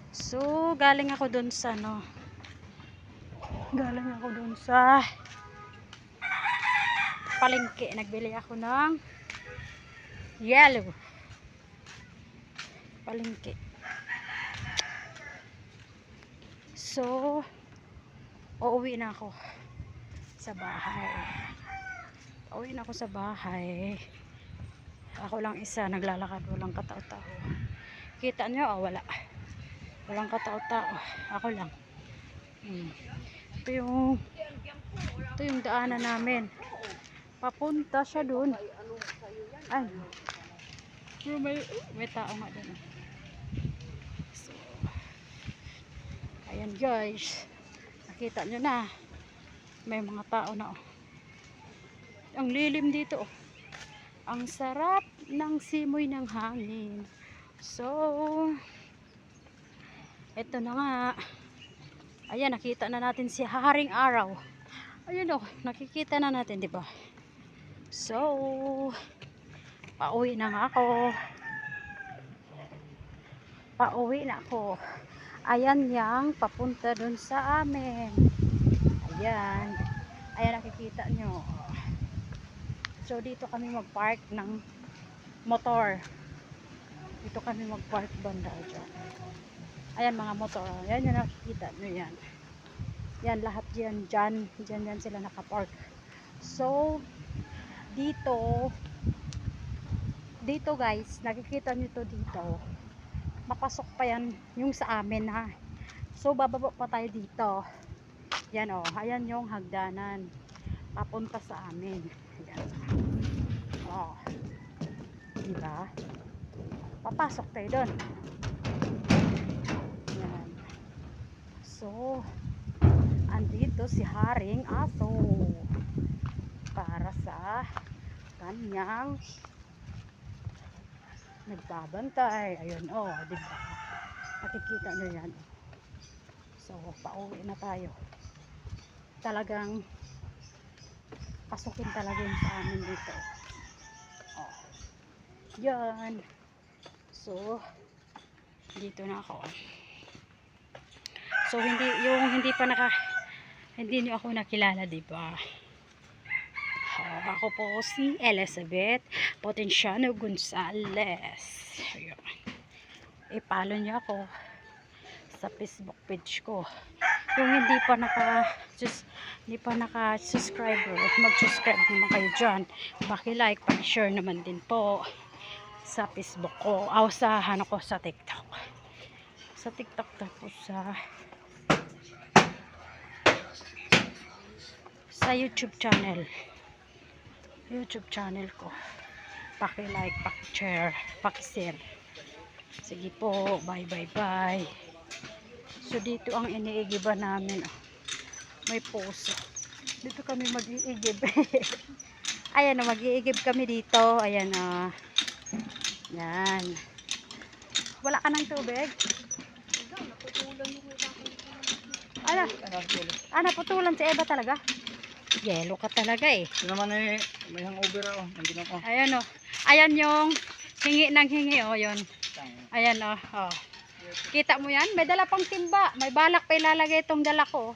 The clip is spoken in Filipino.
So, galing ako dun sa galing ako dun sa palengke. Nagbili ako ng yellow. Palengke. So, uuwi na ako sa bahay. Uuwi na ako sa bahay. Ako lang isa, naglalakad, walang katao-tao. Kita nyo, oh, wala. Walang katao-tao. Ako lang. Ito yung daanan namin. Papunta siya dun. Ay. Pero may tao nga dun. So, ayan guys. Nakita nyo na. May mga tao na. Oh. Ang lilim dito. Oh. Ang sarap ng simoy ng hangin. So, ito na nga. Ayan, nakita na natin si Haring Araw. Ayun oh, nakikita na natin, di ba? So, pauwi na nga ako. Pauwi na ako. Ayan yang papunta dun sa amin. Ayan. Ayan, nakikita nyo. So, dito kami mag-park ng motor. Dito kami mag-park banda dyan. Ayan mga motor. Ayan yung nakikita nyo yan. Yan lahat yan. Dyan sila nakapark. So, dito guys, nakikita nyo to dito. Mapasok pa yan yung sa amin ha. So, bababa pa tayo dito. Yan o. Ayan yung hagdanan. Papunta sa amin. Ayan. O. Diba? Papasok tayo doon. Yan. So, andito si Haring Aso para sa kanyang nagbabantay. Ayun, oh, diba? Nakikita nyo yan. So, pauwi na tayo. Talagang pasukin talaga yung sa amin dito. Oh. Yan. So, dito na ako. So, hindi niyo ako nakilala, diba? Ako po si Elizabeth Potenciano Gonzales. Ayun. I-follow niyo ako sa Facebook page ko. Yung hindi pa naka-subscriber, mag-subscribe naman kayo dyan. Paki-like, paki-share naman din po sa Facebook ko. Sa TikTok. Sa TikTok tapos sa YouTube channel. YouTube channel ko. Paki-like, paki-share, paki-share. Sige po, bye. So dito ang iniigiba namin. Oh. May puso. Dito kami mag-iigib. Ayan, mag-iigib kami dito. Ayan, yan. Wala ka ng tubig? Naputulan si Eva talaga. Yelo ka talaga eh. Ito naman eh, may hangover ako. Nandun ako. Ayan o. Ayan yung hingi ng hingi o yun. Ayan o. Oh. Kita mo yan? May dala pang timba. May balak pa ilalagay itong dala ko.